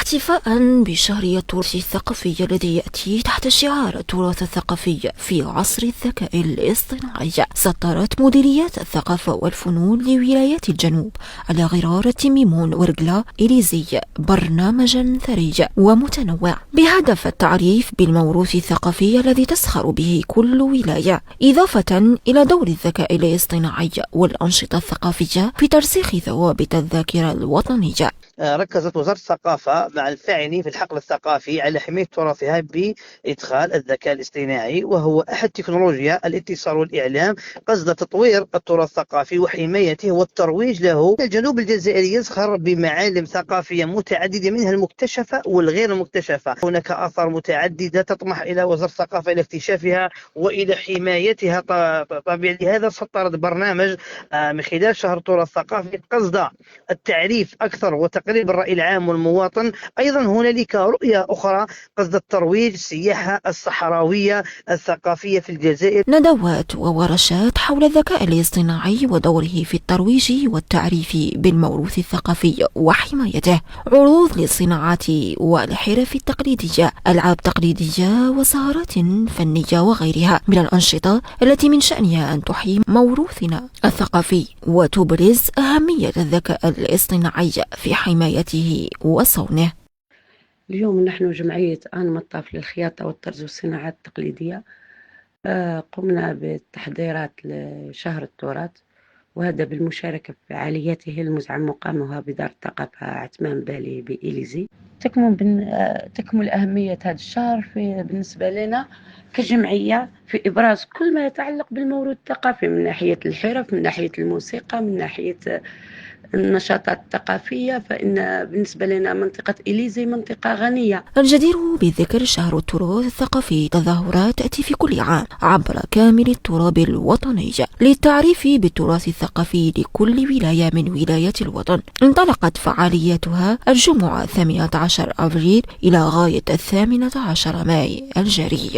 احتفاء بشهر التراث الثقافي الذي يأتي تحت شعار التراث الثقافي في عصر الذكاء الاصطناعي، سطرت مديريات الثقافة والفنون لولايات الجنوب على غرار ميمون ورقلة إليزي برنامجا ثري ومتنوع بهدف التعريف بالموروث الثقافي الذي تسخر به كل ولاية، إضافة إلى دور الذكاء الاصطناعي والأنشطة الثقافية في ترسيخ ثوابت الذاكرة الوطنية. ركزت وزارة الثقافة مع الفاعلين في الحقل الثقافي على حماية تراثها بإدخال الذكاء الاصطناعي، وهو أحد تكنولوجيا الاتصال والإعلام قصد تطوير التراث الثقافي وحمايته والترويج له. الجنوب الجزائري يزخر بمعالم ثقافية متعددة منها المكتشفة والغير المكتشفة. هناك آثار متعددة تطمح إلى وزارة الثقافة إلى اكتشافها وإلى حمايتها. طبيعي لهذا سطرت برنامج من خلال شهر التراث الثقافي قصد التعريف أكثر وتقريب الرأي العام والمواطن. أيضا هنالك رؤية أخرى قصد الترويج السياحة الصحراوية الثقافية في الجزائر. ندوات وورشات حول الذكاء الاصطناعي ودوره في الترويج والتعريف بالموروث الثقافي وحمايته، عروض للصناعات والحرف التقليدية، ألعاب تقليدية وسهرات فنية وغيرها من الأنشطة التي من شأنها أن تحيي موروثنا الثقافي وتبرز أهمية الذكاء الاصطناعي في حمايته وصونه. اليوم نحن جمعية أنمطاف للخياطة والطرز والصناعات التقليدية قمنا بالتحضيرات لشهر التراث، وهذا بالمشاركة في فعالياته المزعم مقامها بدار الثقافة عثمان بالي بإليزي. تكمل أهمية هذا الشهر بالنسبة لنا كجمعية في إبراز كل ما يتعلق بالموروث الثقافي من ناحية الحرف، من ناحية الموسيقى، من ناحية النشاطات الثقافية. فإن بالنسبة لنا منطقة إليزي منطقة غنية. الجدير بالذكر شهر التراث الثقافي تظاهرات تأتي في كل عام عبر كامل التراب الوطني للتعريف بالتراث الثقافي لكل ولاية من ولايات الوطن. انطلقت فعالياتها الجمعة 18 أبريل إلى غاية 18 ماي الجاري.